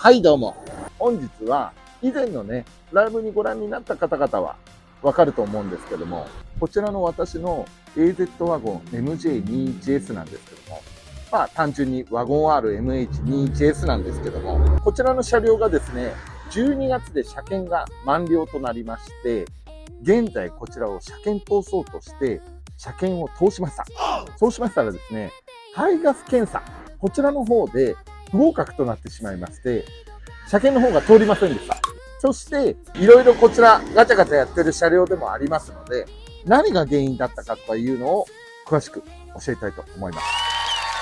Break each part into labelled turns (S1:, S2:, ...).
S1: はいどうも。本日は以前のね、ライブにご覧になった方々はわかると思うんですけども、こちらの私の AZ ワゴン MJ21S なんですけども、単純にワゴン RMH21S なんですけども、こちらの車両がですね、12月で車検が満了となりまして、現在こちらを車検通そうとして車検を通しました。そうしましたらですね、排ガス検査、こちらの方で不合格となってしまいまして、車検の方が通りませんでした。そして、いろいろこちらガチャガチャやってる車両でもありますので、何が原因だったかというのを詳しく教えたいと思います。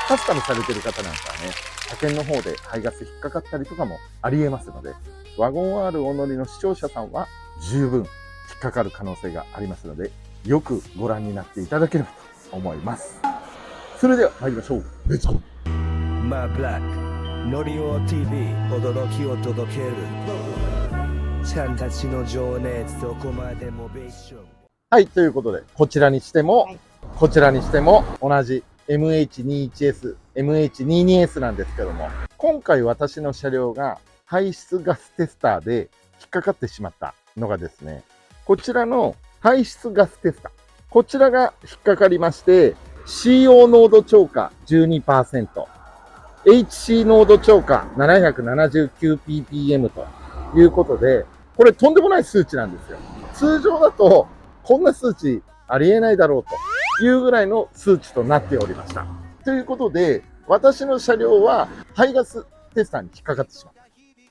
S1: カスタムされてる方なんかはね、車検の方で排ガス引っかかったりとかもありえますので、ワゴン R お乗りの視聴者さんは十分引っかかる可能性がありますので、よくご覧になっていただければと思います。それでは参りましょう。レッツゴー。
S2: ブラックノリオ TV 驚きを届けるちゃんたちの情熱どこまでも別所。
S1: はい、ということで、こちらにしても、こちらにしても同じ MH21S、MH22S なんですけども、今回私の車両が排出ガステスターで引っかかってしまったのがですね、こちらの排出ガステスター、こちらが引っかかりまして、CO 濃度超過 12%、HC 濃度超過 779ppm ということで、これとんでもない数値なんですよ。通常だとこんな数値ありえないだろうというぐらいの数値となっておりました。ということで、私の車両は排ガステスターに引っかかってしまった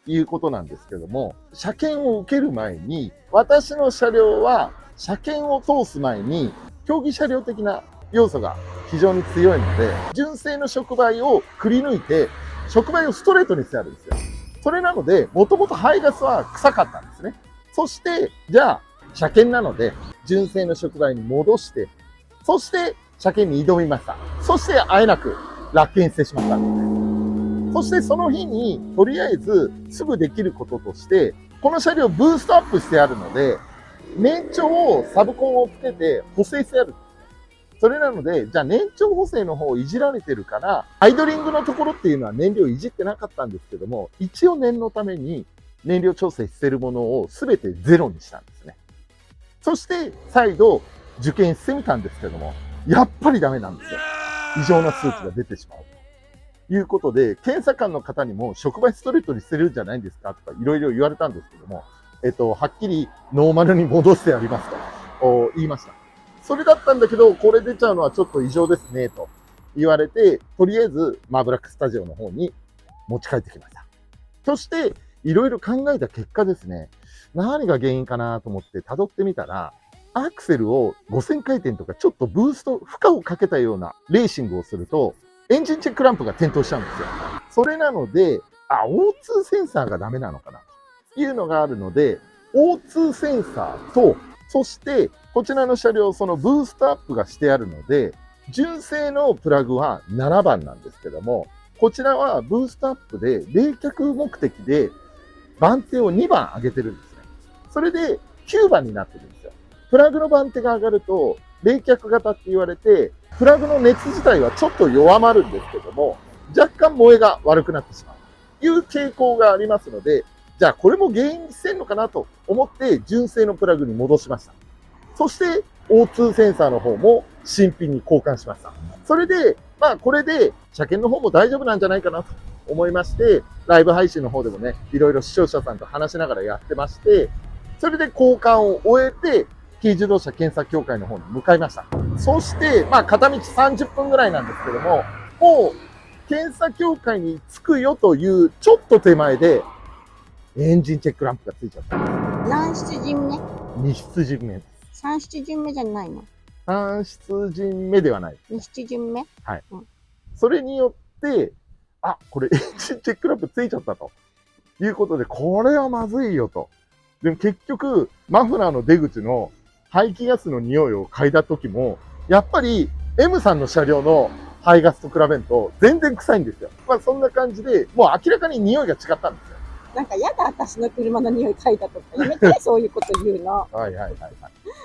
S1: ということなんですけども、車検を受ける前に、私の車両は車検を通す前に競技車両的な要素が非常に強いので、純正の触媒をくり抜いて、触媒をストレートにしてあるんですよ。それなので、もともと排ガスは臭かったんですね。そして、じゃあ、車検なので、純正の触媒に戻して、そして車検に挑みました。そして、あえなく落検してしまったんですね。そしてその日に、とりあえずすぐできることとして、この車両ブーストアップしてあるので、年長をサブコンをつけて補正してあるんですね。それなので、じゃあ年長補正の方をいじられてるから、アイドリングのところっていうのは燃料いじってなかったんですけども、一応念のために燃料調整してるものを全てゼロにしたんですね。そして、再度受験してみたんですけども、やっぱりダメなんですよ。異常な数値が出てしまう。ということで、検査官の方にも触媒ストレートにしてるんじゃないんですかとかいろいろ言われたんですけども、はっきりノーマルに戻してありますと言いました。それだったんだけど、これ出ちゃうのはちょっと異常ですね、と言われて、とりあえずブラックスタジオの方に持ち帰ってきました。そして、いろいろ考えた結果ですね、何が原因かなと思って辿ってみたら、アクセルを5000回転とかちょっとブースト、負荷をかけたようなレーシングをすると、エンジンチェックランプが点灯しちゃうんですよ。それなので、O2 センサーがダメなのかなというのがあるので、O2 センサーと、そして、こちらの車両、そのブーストアップがしてあるので、純正のプラグは7番なんですけども、こちらはブーストアップで冷却目的で番手を2番上げてるんですね。それで9番になってるんですよ。プラグの番手が上がると冷却型って言われて、プラグの熱自体はちょっと弱まるんですけども、若干燃えが悪くなってしまうという傾向がありますので、じゃあこれも原因してんのかなと思って純正のプラグに戻しました。そして O2 センサーの方も新品に交換しました。それで、これで車検の方も大丈夫なんじゃないかなと思いまして、ライブ配信の方でもね、いろいろ視聴者さんと話しながらやってまして、それで交換を終えて、軽自動車検査協会の方に向かいました。そして、片道30分ぐらいなんですけども、もう検査協会に着くよというちょっと手前で、エンジンチェックランプがついちゃったんです。
S3: 何出陣目？
S1: 2出陣目です。
S3: 3出陣目じゃないの
S1: 3出陣目ではない。
S3: ？2出陣目？
S1: はい。それによって、これエンジンチェックランプついちゃったということで、これはまずいよと。でも結局、マフラーの出口の排気ガスの匂いを嗅いだ時も、やっぱり M さんの車両の排ガスと比べると全然臭いんですよ。そんな感じで、もう明らかに匂いが違ったんですよ。
S3: なんかやだ、私の車の匂い嗅いだとか。やめて、そういうこと言うの。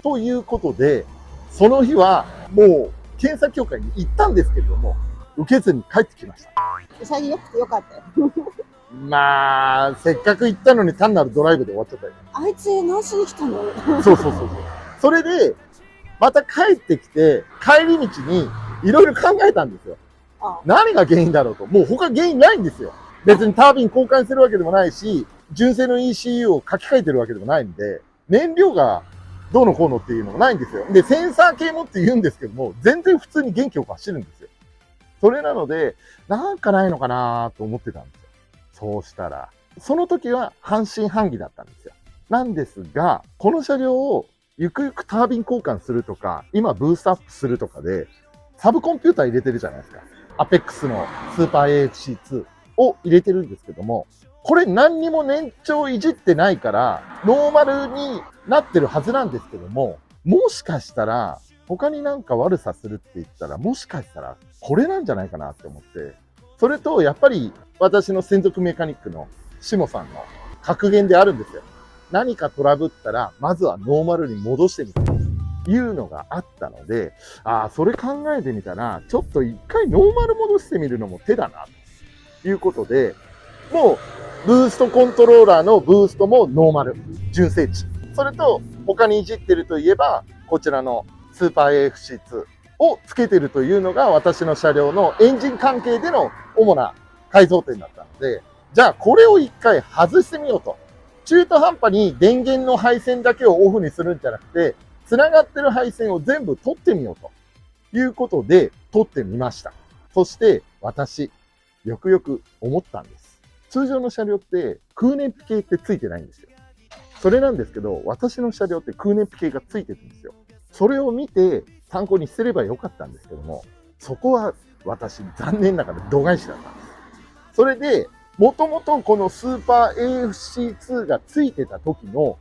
S1: ということで、その日はもう検査協会に行ったんですけれども、受けずに帰ってきました。
S3: 潔くてよかったよ。
S1: まあ、せっかく行ったのに単なるドライブで終わっちゃったよ。
S3: あいつ何しに来たの？
S1: そうそうそうそう。それで、また帰ってきて、帰り道にいろいろ考えたんですよ。
S3: あ
S1: 何が原因だろうと。もう他原因ないんですよ。別にタービン交換するわけでもないし、純正の ECU を書き換えてるわけでもないんで、燃料がどうのこうのっていうのもないんですよ。で、センサー系もって言うんですけども、全然普通に元気よく走るんですよ。それなので、なんかないのかなと思ってたんですよ。そうしたら、その時は半信半疑だったんですよ。なんですが、この車両をゆくゆくタービン交換するとか、今ブーストアップするとかで、サブコンピューター入れてるじゃないですか。アペックスのスーパー AFC2 を入れてるんですけども、これ何にも年長いじってないから、ノーマルになってるはずなんですけども、もしかしたら、他になんか悪さするって言ったら、もしかしたらこれなんじゃないかなって思って、それとやっぱり私の専属メカニックの下さんの格言であるんですよ。何かトラブったら、まずはノーマルに戻してみたというのがあったので、それ考えてみたら、ちょっと一回ノーマル戻してみるのも手だな、ということで、もう、ブーストコントローラーのブーストもノーマル、純正値。それと、他にいじってるといえば、こちらのスーパー AFC2 をつけてるというのが私の車両のエンジン関係での主な改造点だったので、じゃあこれを一回外してみようと。中途半端に電源の配線だけをオフにするんじゃなくて、繋がってる配線を全部取ってみようということで取ってみました。そして私、よくよく思ったんです。通常の車両って空燃費計ってついてないんですよ。それなんですけど、私の車両って空燃費計がついてるんですよ。それを見て参考にすればよかったんですけども、そこは私残念ながら度外視だったんです。それで、もともとこのスーパー AFC2 がついてた時の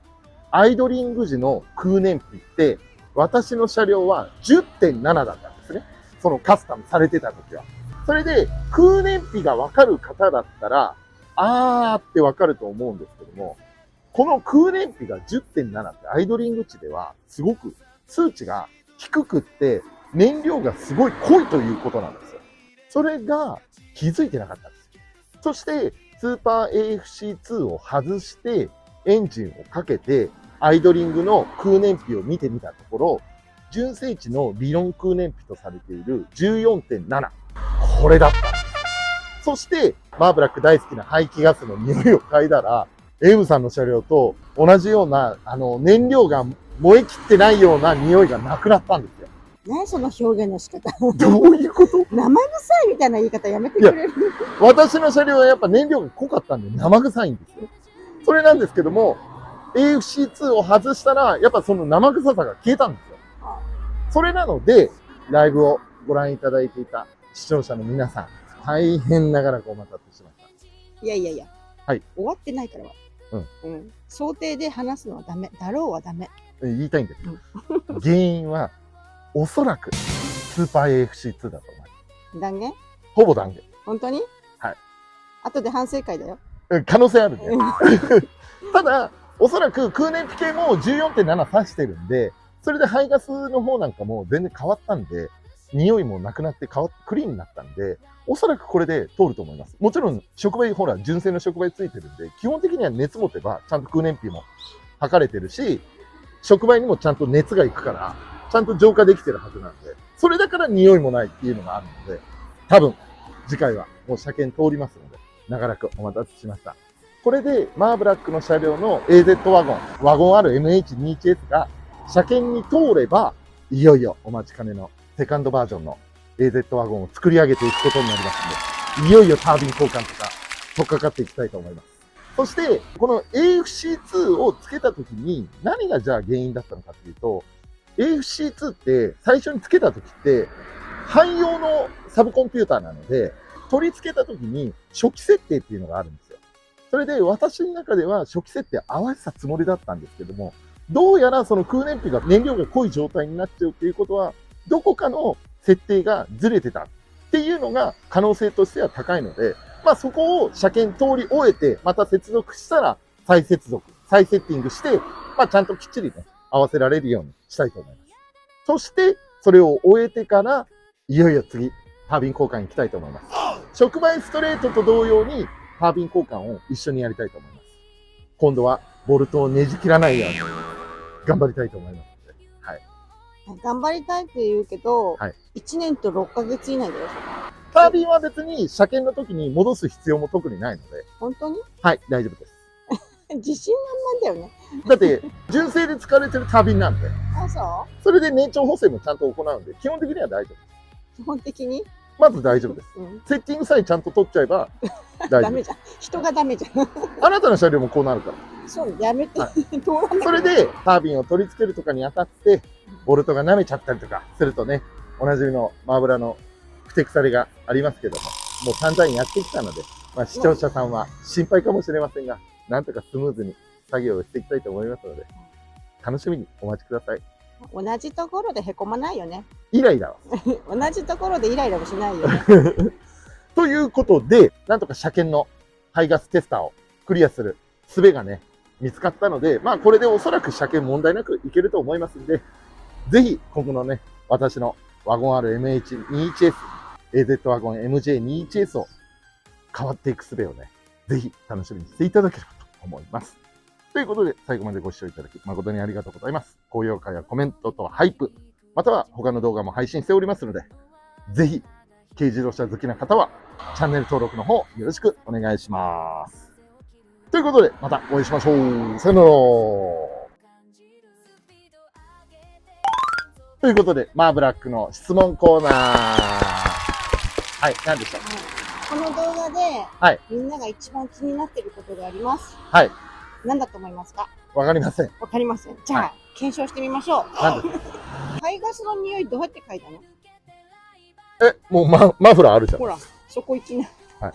S1: アイドリング時の空燃費って、私の車両は 10.7 だったんですね。そのカスタムされてた時は。それで、空燃費がわかる方だったら、ってわかると思うんですけども、この空燃費が 10.7 ってアイドリング値ではすごく数値が低くって燃料がすごい濃いということなんですよ。それが気づいてなかったんです。そしてスーパー AFC2 を外してエンジンをかけてアイドリングの空燃費を見てみたところ、純正値の理論空燃費とされている 14.7。これだったんです。そしてマーブラック大好きな排気ガスの匂いを嗅いだら、エムさんの車両と同じような、燃料が燃え切ってないような匂いがなくなったんですよ。
S3: 何その表現の仕方。
S1: どういうこと？
S3: 生臭いみたいな言い方やめてくれる？
S1: 私の車両はやっぱ燃料が濃かったんで生臭いんですよ。それなんですけども、AFC2 を外したら、やっぱその生臭さが消えたんですよ。それなので、ライブをご覧いただいていた視聴者の皆さん、大変長らくお待たせしました。
S3: いやいやいや。
S1: はい。
S3: 終わってないからは。想定で話すのはダメ。だろうはダメ。
S1: 言いたいんです。原因は、おそらく、スーパー AFC2 だと思います。
S3: 断言？
S1: ほぼ断言。
S3: 本当に？
S1: はい。
S3: 後で反省会だよ。
S1: 可能性あるね。ただ、おそらく空燃費計も 14.7 指してるんで、それで排ガスの方なんかも全然変わったんで、匂いもなくなってクリーンになったんで、おそらくこれで通ると思います。もちろん、触媒、ほら、純正の触媒ついてるんで、基本的には熱持てば、ちゃんと空燃費も測れてるし、触媒にもちゃんと熱がいくから、ちゃんと浄化できてるはずなんで、それだから匂いもないっていうのがあるので、多分、次回はもう車検通りますので、長らくお待たせしました。これで、マーブラックの車両の AZ ワゴン、ワゴン R MH21S が車検に通れば、いよいよお待ちかねのセカンドバージョンの AZ ワゴンを作り上げていくことになりますので、いよいよタービン交換とか、取っかかっていきたいと思います。そして、この AFC2 をつけたときに、何がじゃあ原因だったのかっていうと、AFC2 って最初につけたときって、汎用のサブコンピューターなので、取り付けたときに初期設定っていうのがあるんですよ。それで私の中では初期設定合わせたつもりだったんですけども、どうやらその空燃費が燃料が濃い状態になっちゃうっていうことは、どこかの設定がずれてたっていうのが可能性としては高いので、まあそこを車検通り終えて、また接続したら再接続、再セッティングして、まあちゃんときっちりね、合わせられるようにしたいと思います。そして、それを終えてから、いよいよ次、タービン交換に行きたいと思います。触媒ストレートと同様に、タービン交換を一緒にやりたいと思います。今度はボルトをねじ切らないように頑張りたいと思いますので。はい。
S3: 頑張りたいって言うけど、
S1: はい
S3: 1年と6ヶ月以内だよ。
S1: タービンは別に車検の時に戻す必要も特にないので、
S3: 本当に
S1: はい、大丈夫です。
S3: 自信満々だよね。
S1: だって、純正で使われてるタービンなんで、
S3: あ、そ
S1: それで燃長補正もちゃんと行うんで、基本的には大丈夫です。
S3: う基本的に、
S1: まず大丈夫です。
S3: うん、
S1: セッティングさえちゃんと取っちゃえば大丈夫です。
S3: ダメじゃん。人がダメじゃん。
S1: あなたの車両もこうなるから。
S3: そう、やめて。
S1: は
S3: 通らない
S1: それで、タービンを取り付けるとかにあたって、ボルトが舐めちゃったりとかするとね、おなじみのマーブラのふてくされがありますけども、もう散々やってきたので、視聴者さんは心配かもしれませんが、なんとかスムーズに作業をしていきたいと思いますので、楽しみにお待ちください。
S3: 同じところでへこまないよね。
S1: イライラは。
S3: 同じところでイライラもしないよね。
S1: ということで、なんとか車検の排ガステスターをクリアする術がね、見つかったので、まあこれでおそらく車検問題なくいけると思いますんで、ぜひ今後のね、私のワゴン R MH21S、AZ ワゴン MJ21S を変わっていく術をね、ぜひ楽しみにしていただければと思います。ということで、最後までご視聴いただき誠にありがとうございます。高評価やコメントとハイプ、または他の動画も配信しておりますので、ぜひ、軽自動車好きな方は、チャンネル登録の方よろしくお願いします。ということで、またお会いしましょう。さよなら。ということで、マーブラックの質問コーナー。はい、何でしょう。
S3: この動画で、
S1: はい、
S3: みんなが一番気になっていることがあります。
S1: はい。
S3: 何だと思いますか？
S1: わかりません。
S3: わかりません。じゃあ、
S1: はい、
S3: 検証してみましょう。
S1: 何ですか？
S3: 排ガスの匂いどうやって嗅いだの？
S1: もうマフラーあるじゃん。
S3: ほら、そこ行きな。
S1: はい。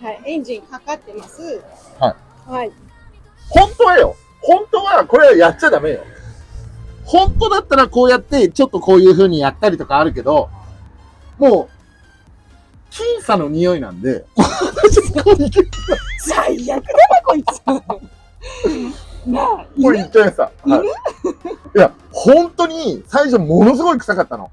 S3: はい、エンジンかかってます。
S1: はい。
S3: はい。
S1: 本当はよ。本当は、これはやっちゃダメよ。本当だったらこうやって、ちょっとこういう風にやったりとかあるけど、もう、僅差の匂いなんで、
S3: 最悪だな、こいつ。なあ、
S1: これ言っちゃいました。はい。いや、本当に、最初ものすごい臭かったの。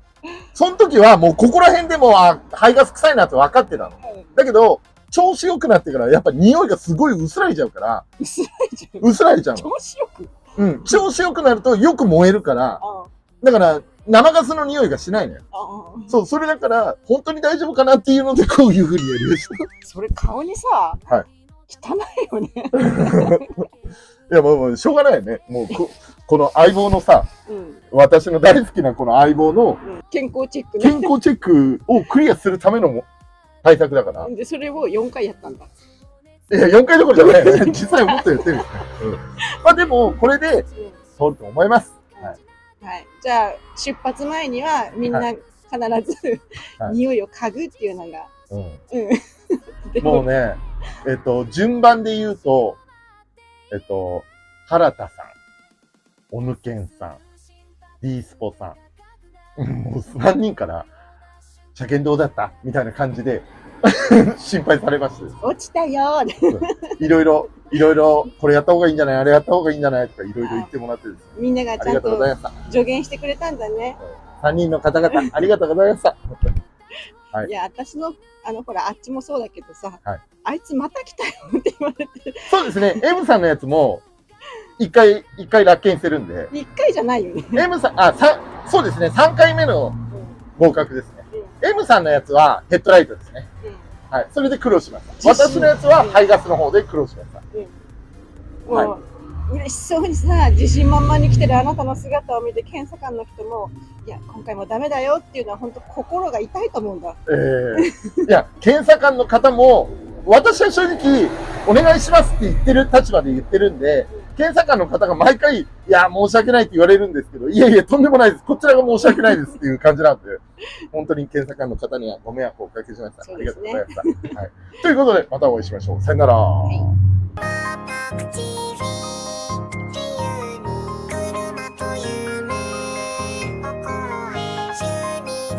S1: その時はもうここら辺でも、排ガス臭いなって分かってたの。だけど、調子良くなってから、やっぱ匂いがすごい薄らいじゃうから、
S3: 薄らいじゃん。
S1: 薄らいじゃうの。
S3: 調子よく。
S1: うん。調子良くなるとよく燃えるから、だから、生ガスの匂いがしないのよ。そう、それだから、本当に大丈夫かなっていうので、こういう風にやりました。
S3: それ顔にさ、
S1: はい。
S3: 汚いよね。
S1: いや、もう、しょうがないよね。もうこの相棒のさ、
S3: うん、
S1: 私の大好きなこの相棒の、
S3: 健康チェックね。
S1: 健康チェックをクリアするための対策だから。
S3: で、それを4回やったんだ。
S1: いや、4回どころじゃないよね。実際もっとやってるよね。うん。まあでも、これで、通ると思います。はい。
S3: はい。じゃあ、出発前には、みんな必ず、
S1: はい、
S3: 匂いを嗅ぐっていうのが。
S1: うん。
S3: うん。
S1: もうね、順番で言うと、原田さん、小野健さん、D スポさん、もう3人から、車検どうだったみたいな感じで、心配されました。
S3: 落ちたよ
S1: ー。いろいろ、これやった方がいいんじゃないあれやった方がいいんじゃないとかいろいろ言ってもらってですね。
S3: みんながちゃんと助言してくれたんだね。
S1: 3人の方々、ありがとうございました。
S3: はい、いや、私の、ほら、あっちもそうだけどさ、
S1: はい、
S3: あいつまた来たよって言われて。
S1: そうですね、M さんのやつも、一回落検してるんで。
S3: 1回じゃないよね。
S1: M さん、そうですね、3回目の合格ですね。M さんのやつはヘッドライトですね。はい。それで苦労しました。私のやつは排ガスの方で苦労しました。
S3: もう、嬉しそうにさ、自信満々に来てるあなたの姿を見て、検査官の人も、いや、今回もダメだよっていうのは本当心が痛いと思うんだ。
S1: いや、検査官の方も、私は正直、お願いしますって言ってる立場で言ってるんで、検査官の方が毎回、いや、申し訳ないって言われるんですけど、いやいや、とんでもないです。こちらが申し訳ないですっていう感じなんで、本当に検査官の方にはご迷惑をおかけしました。ありがとうございました。はい。ということで、またお会いしましょう。さよなら。
S4: 車と夢心へ週に